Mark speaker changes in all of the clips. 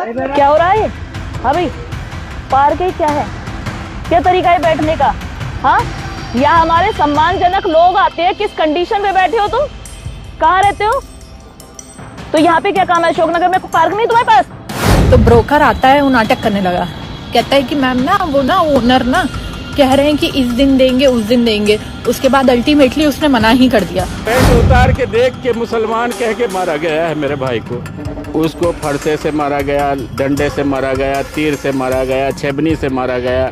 Speaker 1: क्या हो रहा है? हाँ भाई, पार्क है क्या है? क्या तरीका है बैठने का? हाँ, यहाँ हमारे सम्मानजनक लोग आते हैं, किस कंडीशन पे बैठे हो तुम? कहाँ रहते हो? तो यहाँ पे क्या काम है? अशोकनगर में पार्क नहीं तुम्हारे पास?
Speaker 2: तो ब्रोकर आता है, वो नाटक करने लगा, कहता है कि मैम ना वो ना ओनर ना कह रहे हैं कि इस दिन देंगे उस दिन देंगे। उसके बाद अल्टीमेटली उसने मना ही कर दिया।
Speaker 3: पैंट उतार के देख के मुसलमान कह के मारा गया है मेरे भाई को। उसको फरसे से मारा गया, डंडे से मारा गया, तीर से मारा गया, छेबनी से मारा गया,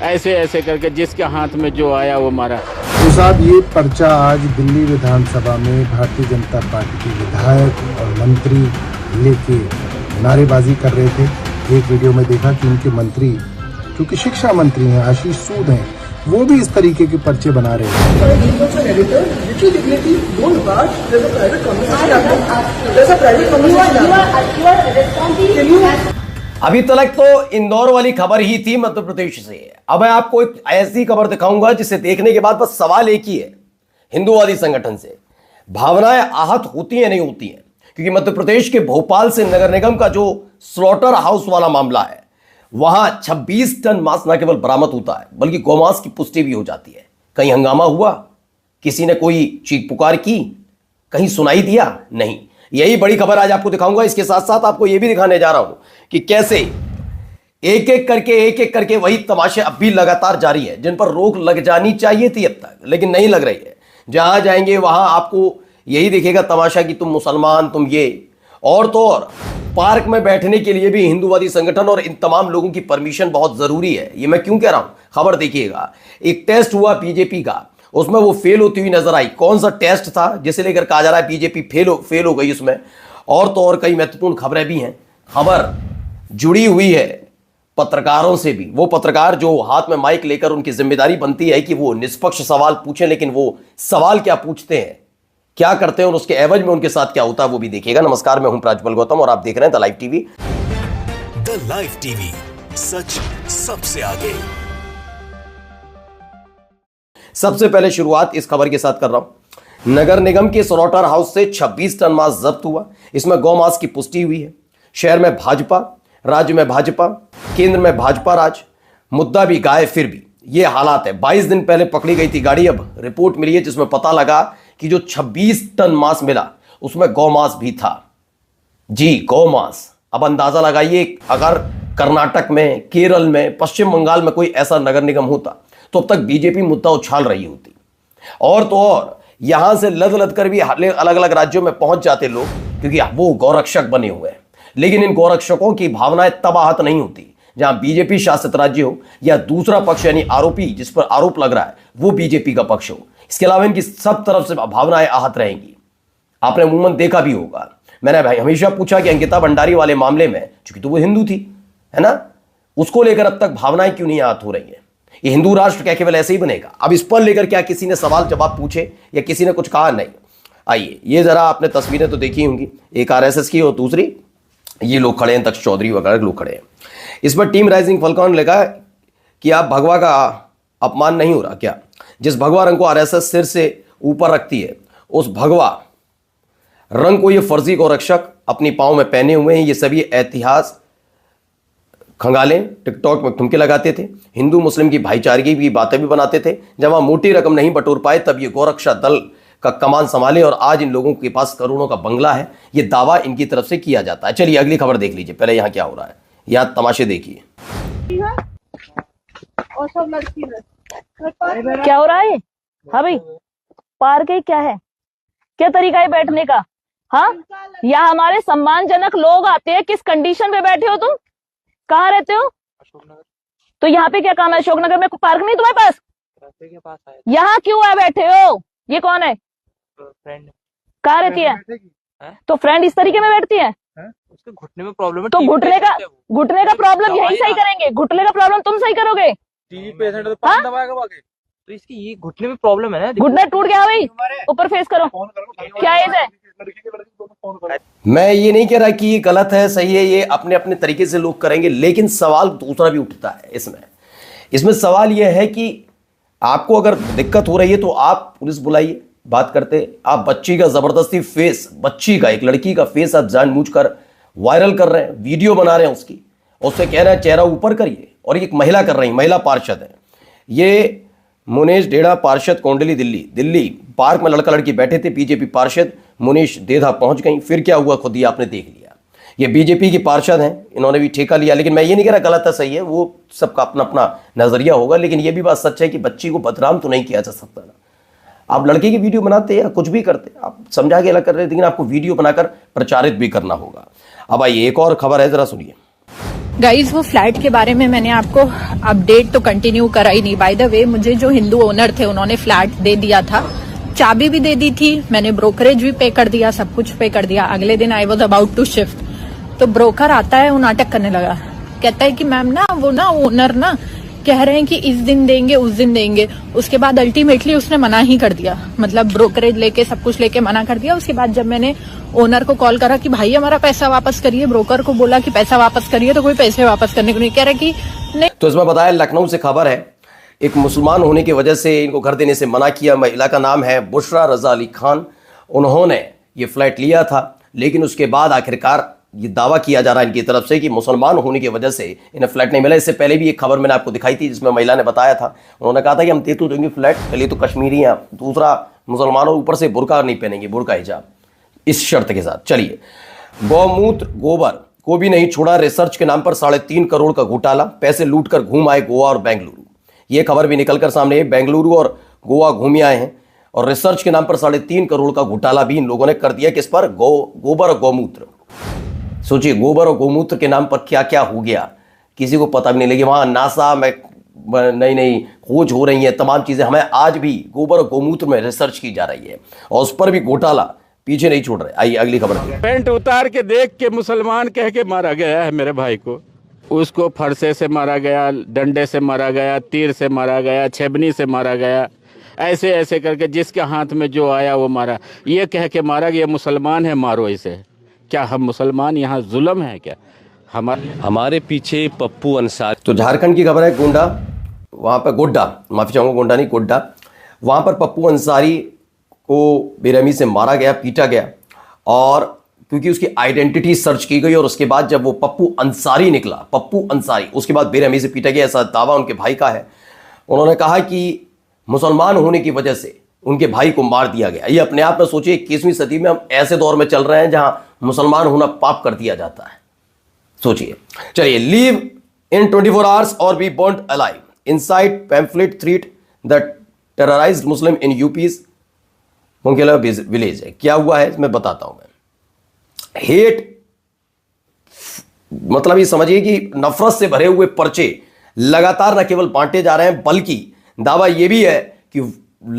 Speaker 3: ऐसे ऐसे करके जिसके हाथ में जो आया वो मारा।
Speaker 4: तो साहब, ये पर्चा आज दिल्ली विधानसभा में भारतीय जनता पार्टी के विधायक और मंत्री लेके नारेबाजी कर रहे थे। एक वीडियो में देखा कि उनके मंत्री, जो कि शिक्षा मंत्री हैं, आशीष सूद हैं, वो भी इस तरीके के पर्चे बना रहे हैं।
Speaker 5: अभी तक तो इंदौर वाली खबर ही थी मध्य प्रदेश से। अब मैं आपको एक ऐसी खबर दिखाऊंगा जिसे देखने के बाद बस सवाल एक ही है, हिंदूवादी संगठन से भावनाएं आहत होती हैं नहीं होती हैं? क्योंकि मध्य प्रदेश के भोपाल से नगर निगम का जो स्लॉटर हाउस वाला मामला है, वहां 26 टन मांस न केवल बरामद होता है बल्कि गौमांस की पुष्टि भी हो जाती है। कहीं हंगामा हुआ? किसी ने कोई चीख पुकार की? कहीं सुनाई दिया? नहीं। यही बड़ी खबर आज आपको दिखाऊंगा। इसके साथ साथ आपको यह भी दिखाने जा रहा हूं कि कैसे एक एक करके वही तमाशे अब भी लगातार जारी है, जिन पर रोक लग जानी चाहिए थी अब तक, लेकिन नहीं लग रही है। जहां जाएंगे वहां आपको यही दिखेगा तमाशा कि तुम मुसलमान, तुम ये। और तो और पार्क में बैठने के लिए भी हिंदूवादी संगठन और इन तमाम लोगों की परमिशन बहुत जरूरी है। ये मैं क्यों कह रहा हूं, खबर देखिएगा। एक टेस्ट हुआ बीजेपी का, उसमें वो फेल होती हुई नजर आई। कौन सा टेस्ट था जिसे लेकर कहा जा रहा है बीजेपी फेल हो गई उसमें? और तो और कई महत्वपूर्ण खबरें भी हैं। खबर जुड़ी हुई है पत्रकारों से भी। वो पत्रकार जो हाथ में माइक लेकर, उनकी जिम्मेदारी बनती है कि वो निष्पक्ष सवाल पूछें, लेकिन वो सवाल क्या पूछते हैं, क्या करते हैं और उसके एवज में उनके साथ क्या होता है, वो भी देखिएगा। नमस्कार, मैं हूं प्राज्वल गौतम और आप देख रहे हैं the live TV.
Speaker 6: The live TV, सच सबसे आगे।
Speaker 5: सबसे पहले शुरुआत इस खबर के साथ कर रहा हूं। नगर निगम के स्लॉटर हाउस से 26 टन मांस जब्त हुआ। इसमें गौ मांस की पुष्टि हुई है। शहर में भाजपा, राज्य में भाजपा, केंद्र में भाजपा राज, मुद्दा भी गाय फिर भी, ये हालात है। 22 दिन पहले पकड़ी गई थी गाड़ी, अब रिपोर्ट मिली है जिसमें पता लगा कि जो 26 टन मांस मिला उसमें गौ मांस भी था। जी, गौ मांस। अब अंदाजा लगाइए, अगर कर्नाटक में, केरल में, पश्चिम बंगाल में कोई ऐसा नगर निगम होता तो अब तक बीजेपी मुद्दा उछाल रही होती। और तो और यहां से लद लद कर भी अलग अलग राज्यों में पहुंच जाते लोग, क्योंकि वो गौरक्षक बने हुए हैं। लेकिन इन गौरक्षकों की भावनाएं तब आहत नहीं होती जहां बीजेपी शासित राज्य हो या दूसरा पक्ष यानी आरोपी जिस पर आरोप लग रहा है वो बीजेपी का पक्ष हो। इसके अलावा इनकी सब तरफ से भावनाएं आहत रहेंगी। आपने अमूमन देखा भी होगा। मैंने भाई हमेशा पूछा कि अंकिता भंडारी वाले मामले में, चूंकि तो वो हिंदू थी, है ना, उसको लेकर अब तक भावनाएं क्यों नहीं आहत हो रही है? ये हिंदू राष्ट्र क्या केवल ऐसे ही बनेगा? अब इस पर लेकर क्या किसी ने सवाल जवाब पूछे या किसी ने कुछ कहा? नहीं। आइए, ये जरा आपने तस्वीरें तो देखी होंगी, एक आरएसएस की और दूसरी ये लोग खड़े हैं, दक्ष चौधरी वगैरह लोग खड़े हैं। इसमें टीम राइजिंग फॉल्कन ने लिखा कि आप भगवा का अपमान नहीं हो रहा क्या? जिस भगवा रंग को आरएसएस सिर से ऊपर रखती है, उस भगवा रंग को ये फर्जी गौरक्षक अपनी पांव में पहने हुए हैं। ये सभी इतिहास खंगाले टिकटॉक में ठुमके लगाते थे, हिंदू मुस्लिम की भाईचारगी की बातें भी बनाते थे। जब वहां मोटी रकम नहीं बटोर पाए तब ये गौरक्षा दल का कमान संभाले और आज इन लोगों के पास करोड़ों का बंगला है, ये दावा इनकी तरफ से किया जाता है। चलिए अगली खबर देख लीजिए। पहले यहाँ क्या हो रहा है, यहाँ तमाशे देखिए।
Speaker 1: क्या हो रहा है? हाँ भाई, पार्क है क्या है? क्या तरीका है बैठने का? हाँ, यहाँ हमारे सम्मानजनक लोग आते हैं, किस कंडीशन पे बैठे हो तुम? कहाँ रहते हो? तो यहाँ पे क्या काम है? अशोकनगर में पार्क नहीं तुम्हारे पास? यहाँ क्यों है बैठे हो? ये कौन है?
Speaker 7: फ्रेंड।
Speaker 1: कहाँ रहती है? तो फ्रेंड इस तरीके में बैठती है?
Speaker 7: उसके घुटने में प्रॉब्लम है।
Speaker 1: तो घुटने का प्रॉब्लम यही सही करेंगे। घुटने का प्रॉब्लम तुम सही करोगे?
Speaker 7: टीवी पेशेंट तो पानी दबाएगा बाकी। तो इसकी ये घुटने में प्रॉब्लम है ना।
Speaker 1: घुटना टूट गया भाई, ऊपर फेस करो। क्या एज है?
Speaker 5: मैं ये नहीं कह रहा कि ये गलत है, सही है, ये अपने अपने तरीके से लोग करेंगे, लेकिन सवाल दूसरा भी उठता है इसमें सवाल यह है कि आपको अगर दिक्कत हो रही है तो आप पुलिस बुलाइए, बात करते। आप बच्ची का जबरदस्ती फेस, बच्ची का, एक लड़की का फेस आप जानबूझकर वायरल कर रहे हैं, वीडियो बना रहे हैं उससे कह रहे हैं चेहरा ऊपर करिए, और ये एक महिला कर रही, महिला पार्षद है। ये मुनीश डेढ़ा पार्षद कोंडली दिल्ली पार्क में लड़का लड़की बैठे थे, बीजेपी पार्षद मुनीश डेढ़ा पहुंच गई। फिर क्या हुआ खुद ही आपने देख लिया। ये बीजेपी की पार्षद हैं, इन्होंने भी ठेका लिया, लेकिन मैं ये नहीं कह रहा गलत है सही है, वो सबका अपना अपना नजरिया होगा, लेकिन ये भी बात सच है कि बच्ची को बदनाम तो नहीं किया जा सकता ना। आप लड़के की वीडियो बनाते या कुछ भी करते, आप समझा के अलग कर रहे, लेकिन आपको वीडियो बनाकर प्रचारित भी करना होगा। अब आइए एक और खबर है, जरा सुनिए।
Speaker 2: गाइज वो फ्लैट के बारे में मैंने आपको अपडेट तो कंटिन्यू करा ही नहीं। बाय द वे मुझे जो हिंदू ओनर थे उन्होंने फ्लैट दे दिया था, चाबी भी दे दी थी, मैंने ब्रोकरेज भी पे कर दिया, सब कुछ पे कर दिया। अगले दिन I was about to shift, तो ब्रोकर आता है, वो नाटक करने लगा, कहता है कि मैम ना वो ओनर ना कह रहे हैं कि इस दिन देंगे उस दिन देंगे। उसके बाद अल्टीमेटली उसने मना ही कर दिया, मतलब ब्रोकरेज लेके सब कुछ लेके मना कर दिया। उसके बाद जब मैंने ओनर को कॉल करा कि भाई हमारा पैसा वापस करिए, ब्रोकर को बोला कि पैसा वापस करिए, तो कोई पैसे वापस करने को नहीं कह रहा कि नहीं।
Speaker 5: तो इसमें बताया लखनऊ से खबर है, एक मुसलमान होने की वजह से इनको घर देने से मना किया। महिला का नाम है बुशरा रजा अली खान। उन्होंने ये फ्लैट लिया था, लेकिन उसके बाद आखिरकार ये दावा किया जा रहा है इनकी तरफ से कि मुसलमान होने की वजह से इन्हें फ्लैट नहीं मिला। इससे पहले भी एक खबर मैंने आपको दिखाई थी जिसमें महिला ने बताया था, उन्होंने कहा था कि हम दे तो देंगे फ्लैट, पहले तो कश्मीरी हैं, दूसरा मुसलमानों ऊपर से बुर्का नहीं पहनेंगे, बुर्का हिजाब, इस शर्त के साथ। चलिए, गौमूत्र गोबर को भी नहीं छोड़ा, रिसर्च के नाम पर 3.5 करोड़ का घोटाला, पैसे लूट कर घूम आए गोवा और बेंगलुरु। ये खबर भी निकलकर सामने, बेंगलुरु और गोवा घूम आए हैं, और रिसर्च के नाम पर 3.5 करोड़ का घोटाला भी इन लोगों ने कर दिया। किस पर? गोबर और गौमूत्र। सोचिए, गोबर और गौमूत्र के नाम पर क्या क्या हो गया, किसी को पता भी नहीं लगी। वहां नासा में नई नई खोज हो रही है, तमाम चीजें हमें आज भी गोबर और गौमूत्र में रिसर्च की जा रही है, और उस पर भी घोटाला पीछे नहीं छोड़ रहे। आइए अगली खबर।
Speaker 3: पैंट उतार के देख के मुसलमान कह के मारा गया है मेरे भाई को। उसको फरसे से मारा गया, डंडे से मारा गया, तीर से मारा गया, छेबनी से मारा गया, ऐसे ऐसे करके जिसके हाथ में जो आया वो मारा। ये कह के मारा कि ये मुसलमान है, मारो इसे। क्या हम मुसलमान, यहाँ जुल्म है क्या?
Speaker 8: हमारे पीछे पप्पू अंसारी।
Speaker 5: तो झारखंड की खबर है, गोंडा, वहां पर गोड्डा, माफी चाहूंगा, गोंडा नहीं गोड्डा, वहां पर पप्पू अंसारी को बेरहमी से मारा गया, पीटा गया, और क्योंकि उसकी आइडेंटिटी सर्च की गई, और उसके बाद जब वो पप्पू अंसारी निकला, पप्पू अंसारी, उसके बाद बेरहमी से पीटा गया, ऐसा दावा उनके भाई का है। उन्होंने कहा कि मुसलमान होने की वजह से उनके भाई को मार दिया गया। ये अपने आप में सोचिए, 21वीं सदी में हम ऐसे दौर में चल रहे हैं जहां मुसलमान होना पाप कर दिया जाता है। सोचिए। चलिए, लीव इन 24 आवर्स और be burned alive, inside pamphlet threat the terrorised Muslim in UP's Mungela village है। क्या हुआ है मैं बताता हूं। मैं हेट, मतलब ये समझिए कि नफरत से भरे हुए पर्चे लगातार न केवल बांटे जा रहे हैं, बल्कि दावा यह भी है कि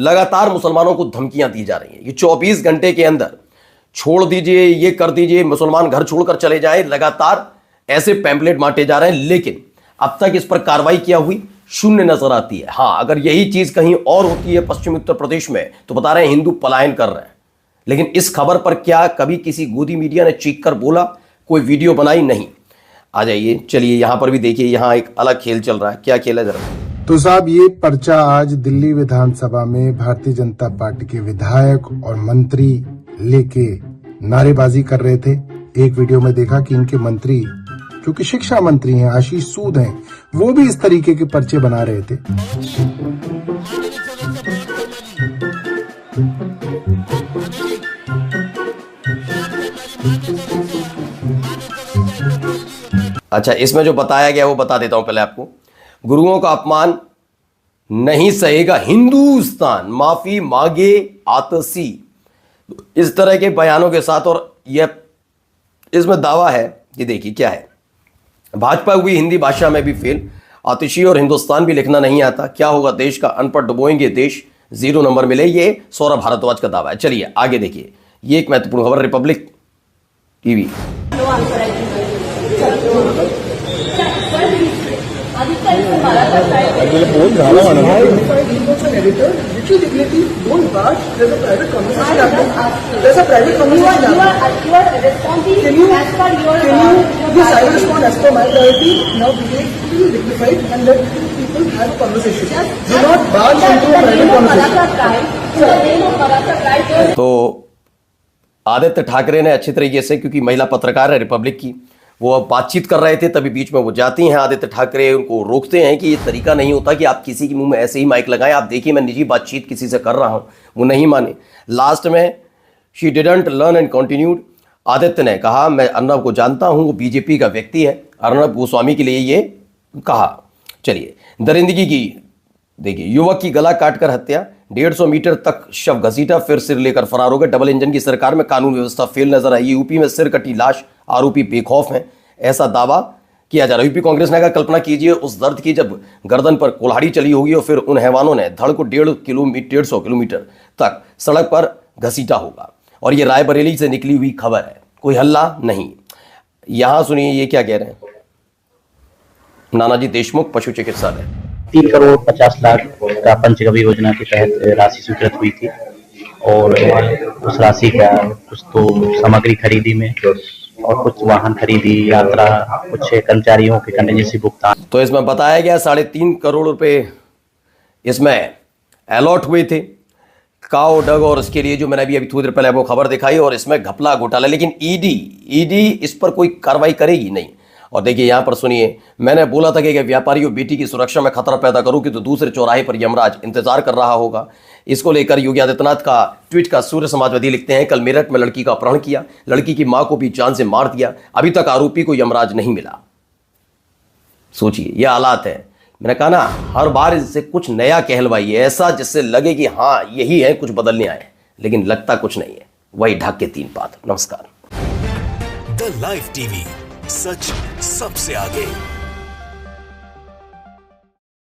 Speaker 5: लगातार मुसलमानों को धमकियां दी जा रही हैं। ये 24 घंटे के अंदर छोड़ दीजिए, ये कर दीजिए, मुसलमान घर छोड़कर चले जाएं, लगातार ऐसे पैम्पलेट बांटे जा रहे हैं, लेकिन अब तक इस पर कार्रवाई क्या हुई? शून्य नजर आती है। हां, अगर यही चीज कहीं और होती है पश्चिमी उत्तर प्रदेश में, तो बता रहे हैं हिंदू पलायन कर रहे हैं, लेकिन इस खबर पर क्या कभी किसी गोदी मीडिया ने चीख कर बोला, कोई वीडियो बनाई? नहीं। आ जाइए, चलिए यहां पर भी देखिए, यहां एक अलग खेल चल रहा है। क्या खेल है जरा?
Speaker 4: तो साहब, ये पर्चा आज दिल्ली विधानसभा में भारतीय जनता पार्टी के विधायक और मंत्री लेके नारेबाजी कर रहे थे। एक वीडियो में देखा कि इनके मंत्री, जो कि शिक्षा मंत्री हैं, आशीष सूद हैं, वो भी इस तरीके के पर्चे बना रहे थे।
Speaker 5: अच्छा, इसमें जो बताया गया वो बता देता हूं पहले आपको। गुरुओं का अपमान नहीं सहेगा हिंदुस्तान, माफी मांगे आतसी, इस तरह के बयानों के साथ। और यह इसमें दावा है, ये देखिए क्या है। भाजपा हुई हिंदी भाषा में भी फेल, आतिशी और हिंदुस्तान भी लिखना नहीं आता, क्या होगा देश का, अनपढ़ डुबोएंगे देश, 0 नंबर मिले, ये सौरभ भारद्वाज का दावा है। चलिए आगे देखिए, ये एक महत्वपूर्ण खबर, रिपब्लिक टीवी। तो आदित्य ठाकरे ने अच्छी तरीके से, क्योंकि महिला पत्रकार है रिपब्लिक की, वो अब बातचीत कर रहे थे, तभी बीच में वो जाती हैं आदित्य ठाकरे, उनको रोकते हैं कि ये तरीका नहीं होता कि आप किसी के मुंह में ऐसे ही माइक लगाएं, आप देखिए मैं निजी बातचीत किसी से कर रहा हूं। वो नहीं माने। लास्ट में she didn't learn and continued. Aditya ने कहा मैं अर्नब को जानता हूं, वो बीजेपी का व्यक्ति है। अर्नब गोस्वामी के लिए ये कहा। चलिए दरिंदगी की देखिए, युवक की गला काटकर हत्या, 150 मीटर तक शव घसीटा, फिर सिर लेकर फरार हो गए। डबल इंजन की सरकार में कानून व्यवस्था फेल नजर आई। यूपी में सिर कटी लाश, आरोपी बेखौफ हैं, ऐसा दावा किया जा रहा है। यूपी कांग्रेस ने कहा कल्पना कीजिए उस दर्द की जब गर्दन पर कुल्हाड़ी चली होगी और फिर उन हैवानों ने धड़ को 150 किलोमीटर तक सड़क पर घसीटा होगा। और ये रायबरेली से निकली हुई खबर है, कोई हल्ला नहीं। यहां सुनिए ये क्या कह रहे हैं। नानाजी देशमुख पशु चिकित्सालय,
Speaker 9: 3 करोड़ 50 लाख का पंचगव्य योजना के तहत राशि स्वीकृत हुई थी और उस राशि का कुछ तो सामग्री खरीदी में और कुछ वाहन खरीदी, यात्रा, कुछ कर्मचारियों के कंटिजेंसी भुगतान।
Speaker 5: तो इसमें बताया गया 3.5 करोड़ रुपए इसमें अलॉट हुए थे काओ डग, और इसके लिए जो मैंने अभी थोड़ी देर पहले आपको खबर दिखाई, और इसमें घपला घोटाला। लेकिन ईडी इस पर कोई कार्रवाई करेगी नहीं। और देखिए यहां पर सुनिए, मैंने बोला था कि व्यापारियों बेटी की सुरक्षा में खतरा पैदा करूंगी तो दूसरे चौराहे पर यमराज इंतजार कर रहा होगा। इसको लेकर योगी आदित्यनाथ का ट्वीट का सूर्य समाजवादी लिखते हैं, कल मेरठ में लड़की का अपहरण किया, लड़की की मां को भी जान से मार दिया, अभी तक आरोपी को यमराज नहीं मिला। सोचिए ये हालात है। मैंने कहा ना, हर बार इससे कुछ नया कहलवाइए, ऐसा जिससे लगे कि हाँ यही है, कुछ बदलने आए, लेकिन लगता कुछ नहीं है, वही ढक के 3 बात। नमस्कार।
Speaker 6: द लाइव टीवी, सच सबसे आगे।